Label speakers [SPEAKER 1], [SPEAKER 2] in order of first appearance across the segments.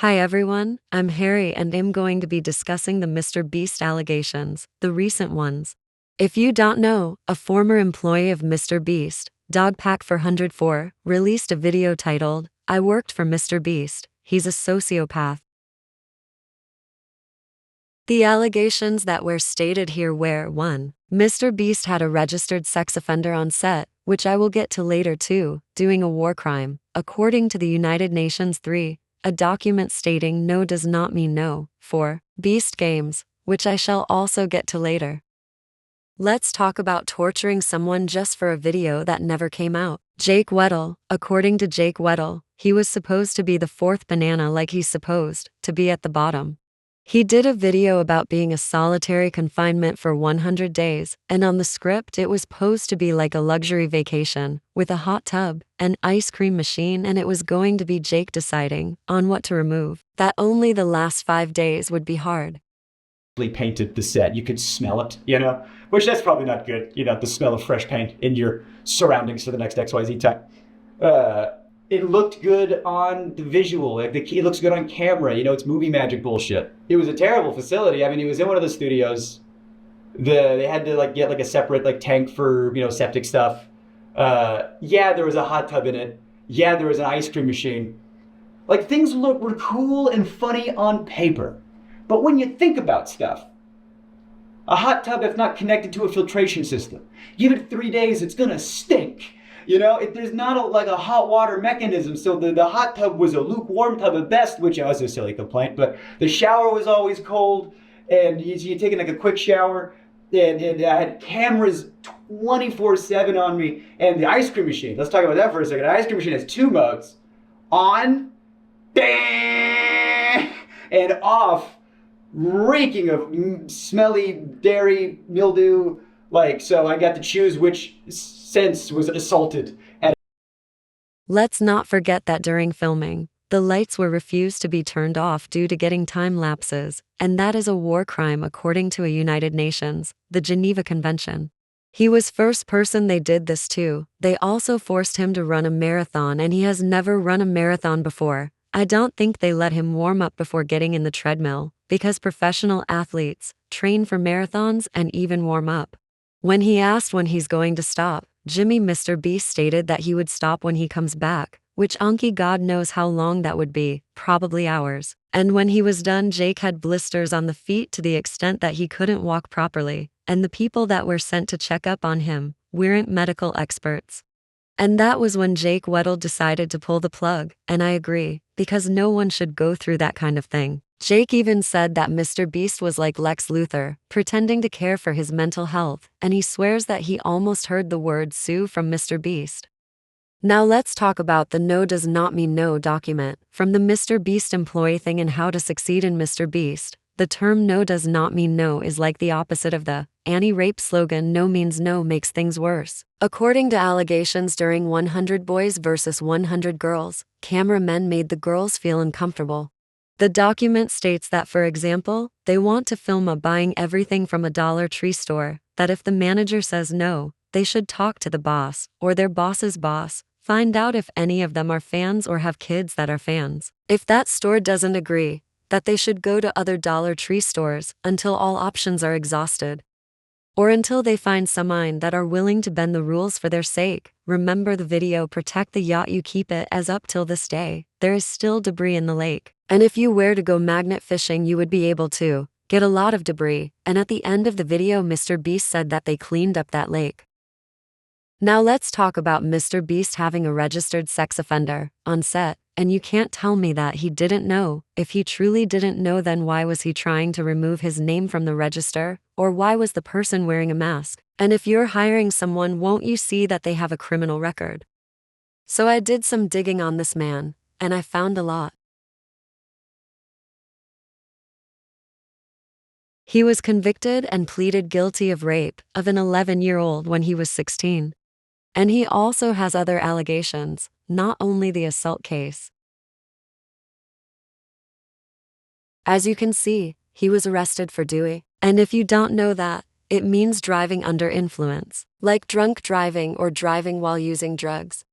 [SPEAKER 1] Hi everyone, I'm Harry and I'm going to be discussing the Mr. Beast allegations, the recent ones. If you don't know, a former employee of Mr. Beast, Dogpack404, released a video titled, "I worked for Mr. Beast, he's a sociopath." The allegations that were stated here were 1. Mr. Beast had a registered sex offender on set, which I will get to later too, doing a war crime, according to the United Nations. 3. A document stating no does not mean no. 4. Beast Games, which I shall also get to later. Let's talk about torturing someone just for a video that never came out. Jake Weddle. According to Jake Weddle, he was supposed to be the fourth banana, like he's supposed to be at the bottom. He did a video about being a solitary confinement for 100 days, and on the script it was posed to be like a luxury vacation, with a hot tub, an ice cream machine, and it was going to be Jake deciding on what to remove. That only the last 5 days would be hard.
[SPEAKER 2] Painted the set. You could smell it, which that's probably not good, the smell of fresh paint in your surroundings for the next XYZ time. It looked good on the visual. It looks good on camera. It's movie magic bullshit. It was a terrible facility. I mean, it was in one of the studios. They had to get a separate tank for septic stuff. Yeah, there was a hot tub in it. Yeah, there was an ice cream machine. Things were cool and funny on paper. But when you think about stuff, a hot tub, if not connected to a filtration system, give it 3 days, it's gonna stink. If there's not a hot water mechanism, so the hot tub was a lukewarm tub at best, which was a silly complaint, but the shower was always cold, and you're taking a quick shower, and I had cameras 24/7 on me, and the ice cream machine, let's talk about that for a second. The ice cream machine has 2 modes, on, and off, reeking of smelly dairy mildew, so I got to choose which sense was assaulted.
[SPEAKER 1] Let's not forget that during filming, the lights were refused to be turned off due to getting time lapses, and that is a war crime according to a United Nations, the Geneva Convention. He was first person they did this to. They also forced him to run a marathon, and he has never run a marathon before. I don't think they let him warm up before getting in the treadmill, because professional athletes train for marathons and even warm up. When he asked when he's going to stop, Jimmy Mr. Beast stated that he would stop when he comes back, which Unky God knows how long that would be, probably hours. And when he was done, Jake had blisters on the feet to the extent that he couldn't walk properly, and the people that were sent to check up on him weren't medical experts. And that was when Jake Weddle decided to pull the plug, and I agree, because no one should go through that kind of thing. Jake even said that Mr. Beast was like Lex Luthor, pretending to care for his mental health, and he swears that he almost heard the word sue from Mr. Beast. Now let's talk about the no does not mean no document, from the Mr. Beast employee thing and how to succeed in Mr. Beast. The term no does not mean no is like the opposite of the anti-rape slogan no means no makes things worse. According to allegations during 100 Boys vs 100 Girls, cameramen made the girls feel uncomfortable. The document states that, for example, they want to film a buying everything from a Dollar Tree store, that if the manager says no, they should talk to the boss, or their boss's boss, find out if any of them are fans or have kids that are fans. If that store doesn't agree, that they should go to other Dollar Tree stores until all options are exhausted. Or until they find someone that are willing to bend the rules for their sake. Remember the video "Protect the Yacht You Keep It," as up till this day, there is still debris in the lake. And if you were to go magnet fishing, you would be able to get a lot of debris, and at the end of the video Mr. Beast said that they cleaned up that lake. Now let's talk about Mr. Beast having a registered sex offender on set, and you can't tell me that he didn't know. If he truly didn't know, then why was he trying to remove his name from the register, or why was the person wearing a mask? And if you're hiring someone, won't you see that they have a criminal record? So I did some digging on this man, and I found a lot. He was convicted and pleaded guilty of rape of an 11-year-old when he was 16. And he also has other allegations, not only the assault case. As you can see, he was arrested for DUI. And if you don't know that, it means driving under influence, like drunk driving or driving while using drugs.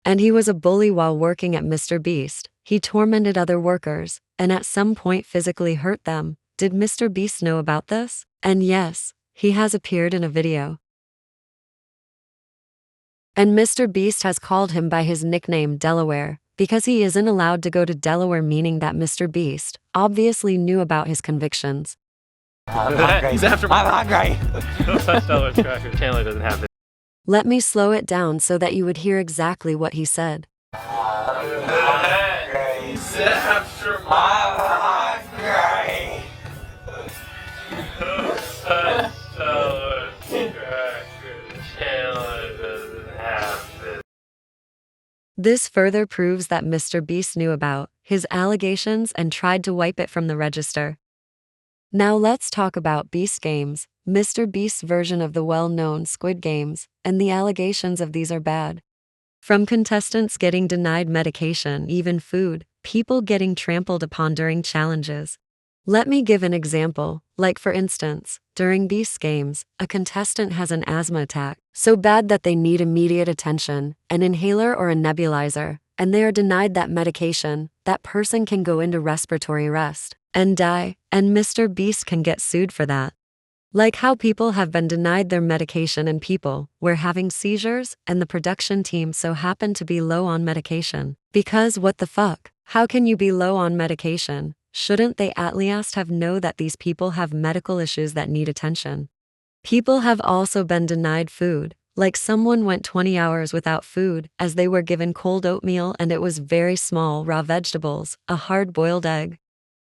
[SPEAKER 1] And he was a bully while working at Mr. Beast, He tormented other workers, and at some point physically hurt them. Did Mr. Beast know about this? And yes, he has appeared in a video. And Mr. Beast has called him by his nickname Delaware, because he isn't allowed to go to Delaware, meaning that Mr. Beast obviously knew about his convictions.
[SPEAKER 3] I'm hungry.
[SPEAKER 4] He's after
[SPEAKER 3] I'm hungry.
[SPEAKER 4] Don't touch Delaware's cracker. Chandler doesn't have it.
[SPEAKER 1] Let me slow it down so that you would hear exactly what he said.
[SPEAKER 3] He's after I'm hungry.
[SPEAKER 4] Don't touch Delaware's cracker. Chandler doesn't have it.
[SPEAKER 1] This further proves that Mr. Beast knew about his allegations and tried to wipe it from the register. Now let's talk about Beast Games, Mr. Beast's version of the well-known Squid Games, and the allegations of these are bad. From contestants getting denied medication, even food, people getting trampled upon during challenges. Let me give an example, like for instance, during Beast Games, a contestant has an asthma attack, so bad that they need immediate attention, an inhaler or a nebulizer, and they are denied that medication. That person can go into respiratory arrest and die, and Mr. Beast can get sued for that. Like how people have been denied their medication and people were having seizures and the production team so happened to be low on medication. Because what the fuck? How can you be low on medication? Shouldn't they at least have know that these people have medical issues that need attention? People have also been denied food, like someone went 20 hours without food as they were given cold oatmeal and it was very small raw vegetables, a hard-boiled egg.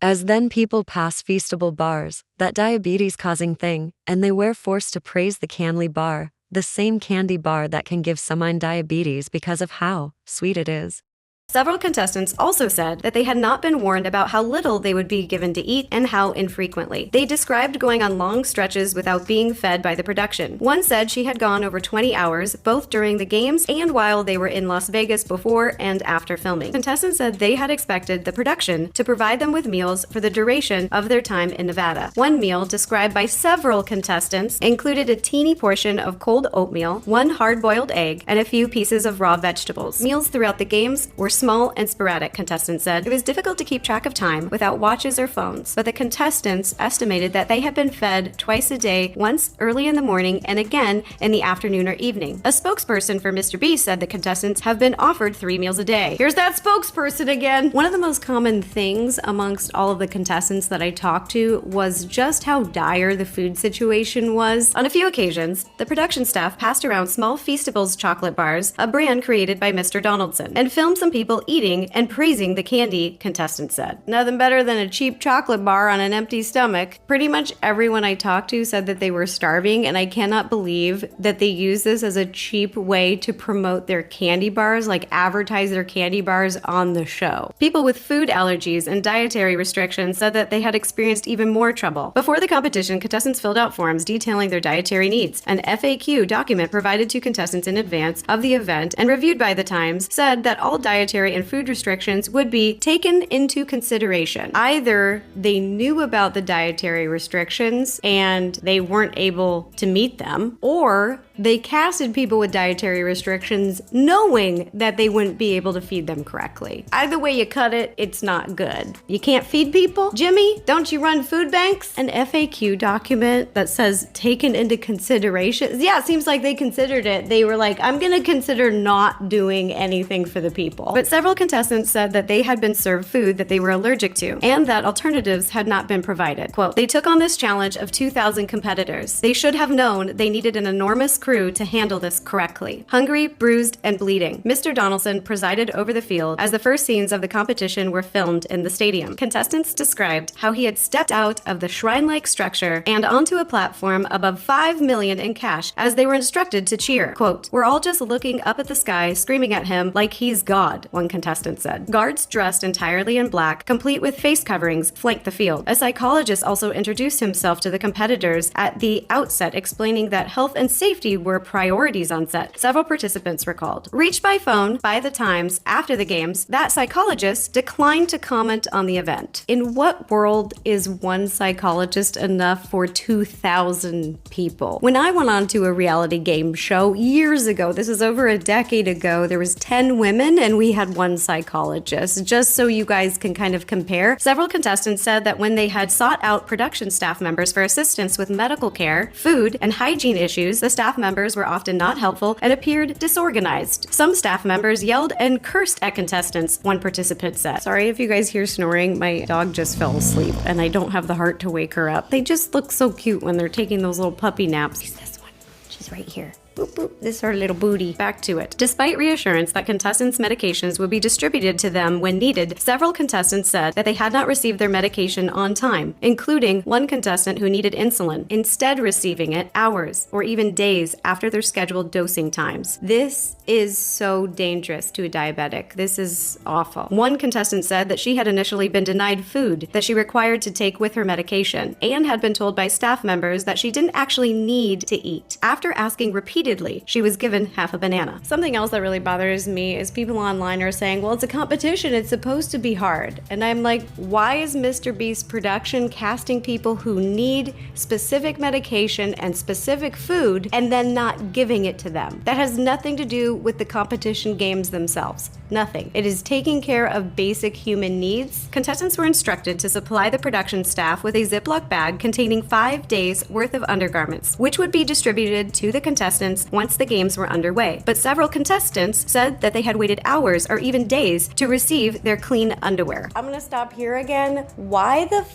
[SPEAKER 1] As then people pass feastable bars, that diabetes-causing thing, and they were forced to praise the candy bar, the same candy bar that can give someone diabetes because of how sweet it is.
[SPEAKER 5] Several contestants also said that they had not been warned about how little they would be given to eat and how infrequently. They described going on long stretches without being fed by the production. One said she had gone over 20 hours, both during the games and while they were in Las Vegas before and after filming. Contestants said they had expected the production to provide them with meals for the duration of their time in Nevada. One meal, described by several contestants, included a teeny portion of cold oatmeal, one hard-boiled egg, and a few pieces of raw vegetables. Meals throughout the games were small and sporadic, contestants said. It was difficult to keep track of time without watches or phones, but the contestants estimated that they had been fed twice a day, once early in the morning and again in the afternoon or evening. A spokesperson for Mr. Beast said the contestants have been offered 3 meals a day. Here's that spokesperson again! One of the most common things amongst all of the contestants that I talked to was just how dire the food situation was. On a few occasions, the production staff passed around small Feastables chocolate bars, a brand created by Mr. Donaldson, and filmed some people eating and praising the candy, contestants said. Nothing better than a cheap chocolate bar on an empty stomach. Pretty much everyone I talked to said that they were starving, and I cannot believe that they use this as a cheap way to promote their candy bars, like advertise their candy bars on the show. People with food allergies and dietary restrictions said that they had experienced even more trouble. Before the competition, contestants filled out forms detailing their dietary needs. An FAQ document provided to contestants in advance of the event and reviewed by the Times said that all dietary and food restrictions would be taken into consideration. Either they knew about the dietary restrictions and they weren't able to meet them, or they casted people with dietary restrictions knowing that they wouldn't be able to feed them correctly. Either way you cut it, it's not good. You can't feed people? Jimmy, don't you run food banks? An FAQ document that says taken into consideration. Yeah, it seems like they considered it. They were like, I'm gonna consider not doing anything for the people. But several contestants said that they had been served food that they were allergic to and that alternatives had not been provided. Quote, they took on this challenge of 2,000 competitors. They should have known they needed an enormous crew to handle this correctly. Hungry, bruised, and bleeding. Mr. Donaldson presided over the field as the first scenes of the competition were filmed in the stadium. Contestants described how he had stepped out of the shrine-like structure and onto a platform above $5 million in cash as they were instructed to cheer. Quote, we're all just looking up at the sky, screaming at him like he's God, one contestant said. Guards dressed entirely in black, complete with face coverings, flanked the field. A psychologist also introduced himself to the competitors at the outset, explaining that health and safety clearly were priorities on set, several participants recalled. Reached by phone by the Times after the games, that psychologist declined to comment on the event. In what world is one psychologist enough for 2,000 people? When I went on to a reality game show years ago, this is over a decade ago, there was 10 women and we had one psychologist. Just so you guys can kind of compare, several contestants said that when they had sought out production staff members for assistance with medical care, food, and hygiene issues, the staff members were often not helpful and appeared disorganized. Some staff members yelled and cursed at contestants, one participant said. Sorry if you guys hear snoring, my dog just fell asleep and I don't have the heart to wake her up. They just look so cute when they're taking those little puppy naps. She's this one. She's right here. Boop, boop. This is her little booty. Back to it. Despite reassurance that contestants' medications would be distributed to them when needed, several contestants said that they had not received their medication on time, including one contestant who needed insulin, instead receiving it hours or even days after their scheduled dosing times. This is so dangerous to a diabetic. This is awful. One contestant said that she had initially been denied food that she required to take with her medication and had been told by staff members that she didn't actually need to eat. After asking repeatedly, she was given half a banana. Something else that really bothers me is people online are saying, well, it's a competition, it's supposed to be hard. And I'm like, why is Mr. Beast production casting people who need specific medication and specific food and then not giving it to them? That has nothing to do with the competition games themselves. Nothing. It is taking care of basic human needs. Contestants were instructed to supply the production staff with a Ziploc bag containing 5 days worth of undergarments, which would be distributed to the contestants once the games were underway. But several contestants said that they had waited hours or even days to receive their clean underwear. I'm gonna stop here again. Why the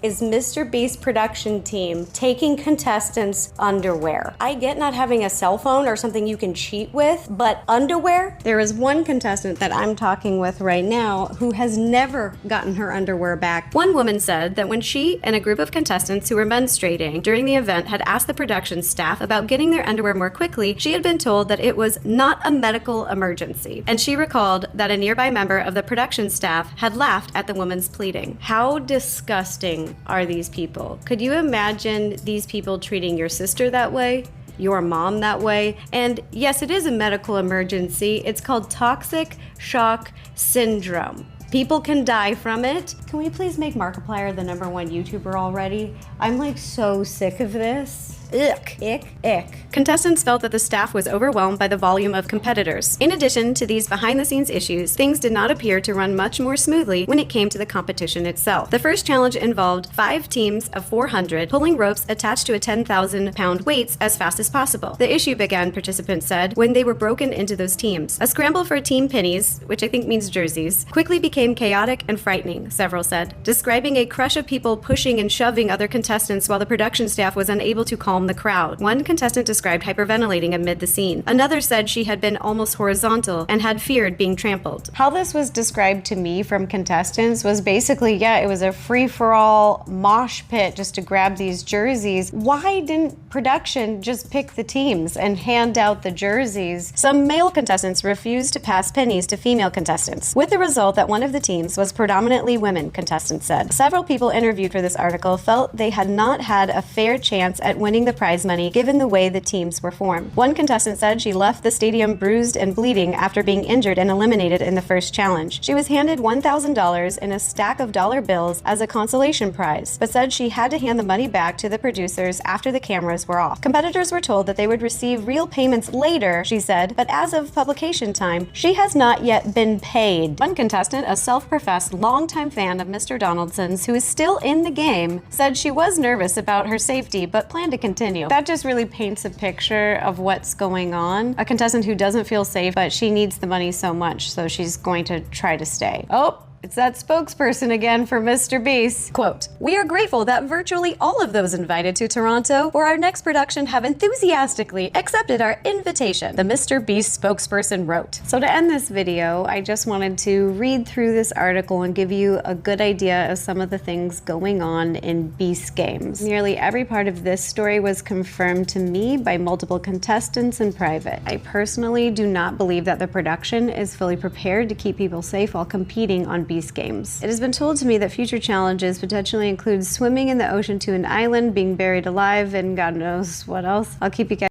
[SPEAKER 5] is Mr. Beast production team taking contestants' underwear? I get not having a cell phone or something you can cheat with, but underwear? There is one contestant that I'm talking with right now who has never gotten her underwear back. One woman said that when she and a group of contestants who were menstruating during the event had asked the production staff about getting their underwear more quickly, she had been told that it was not a medical emergency. And she recalled that a nearby member of the production staff had laughed at the woman's pleading. How disgusting are these people? Could you imagine these people treating your sister that way? Your mom that way? And yes, it is a medical emergency. It's called toxic shock syndrome. People can die from it. Can we please make Markiplier the #1 YouTuber already? I'm like so sick of this. Ick, ick, ick. Contestants felt that the staff was overwhelmed by the volume of competitors. In addition to these behind-the-scenes issues, things did not appear to run much more smoothly when it came to the competition itself. The first challenge involved 5 teams of 400 pulling ropes attached to a 10,000-pound weights as fast as possible. The issue began, participants said, when they were broken into those teams. A scramble for team pennies, which I think means jerseys, quickly became chaotic and frightening, several said, describing a crush of people pushing and shoving other contestants while the production staff was unable to calm the crowd. One contestant described hyperventilating amid the scene. Another said she had been almost horizontal and had feared being trampled. How this was described to me from contestants was basically, yeah, it was a free-for-all mosh pit just to grab these jerseys. Why didn't production just pick the teams and hand out the jerseys? Some male contestants refused to pass pennies to female contestants, with the result that one of the teams was predominantly women, contestants said. Several people interviewed for this article felt they had not had a fair chance at winning the prize money given the way the teams were formed. One contestant said she left the stadium bruised and bleeding after being injured and eliminated in the first challenge. She was handed $1,000 in a stack of dollar bills as a consolation prize, but said she had to hand the money back to the producers after the cameras were off. Competitors were told that they would receive real payments later, she said, but as of publication time, she has not yet been paid. One contestant, a self-professed longtime fan of Mr. Donaldson's who is still in the game, said she was nervous about her safety but planned to continue. That just really paints a picture of what's going on. A contestant who doesn't feel safe, but she needs the money so much, so she's going to try to stay. Oh, it's that spokesperson again for Mr. Beast. Quote, "We are grateful that virtually all of those invited to Toronto for our next production have enthusiastically accepted our invitation," the Mr. Beast spokesperson wrote. So to end this video, I just wanted to read through this article and give you a good idea of some of the things going on in Beast Games. Nearly every part of this story was confirmed to me by multiple contestants in private. I personally do not believe that the production is fully prepared to keep people safe while competing on Beast Games. It has been told to me that future challenges potentially include swimming in the ocean to an island, being buried alive, and God knows what else. I'll keep you guys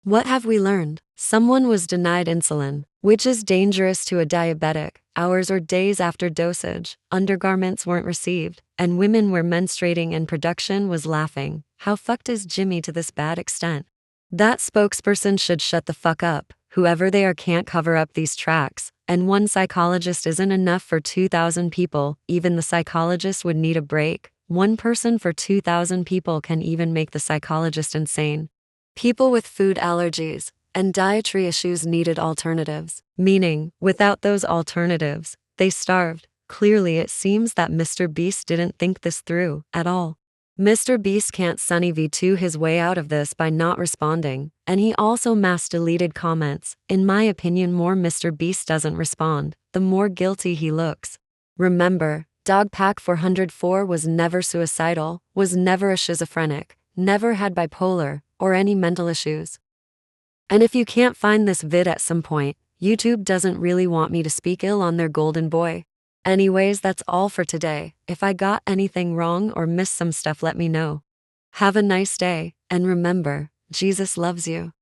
[SPEAKER 1] What have we learned? Someone was denied insulin, which is dangerous to a diabetic, hours or days after dosage. Undergarments weren't received, and women were menstruating and production was laughing. How fucked is Jimmy to this bad extent? That spokesperson should shut the fuck up. Whoever they are can't cover up these tracks, and one psychologist isn't enough for 2,000 people. Even the psychologist would need a break. One person for 2,000 people can even make the psychologist insane. People with food allergies and dietary issues needed alternatives, meaning, without those alternatives, they starved. Clearly, it seems that Mr. Beast didn't think this through at all. Mr. Beast can't Sunny V2 his way out of this by not responding, and he also mass deleted comments. In my opinion, more Mr. Beast doesn't respond, the more guilty he looks. Remember, Dogpack 404 was never suicidal, was never a schizophrenic, never had bipolar, or any mental issues. And if you can't find this vid at some point, YouTube doesn't really want me to speak ill on their golden boy. Anyways, that's all for today. If I got anything wrong or missed some stuff, let me know. Have a nice day, and remember, Jesus loves you.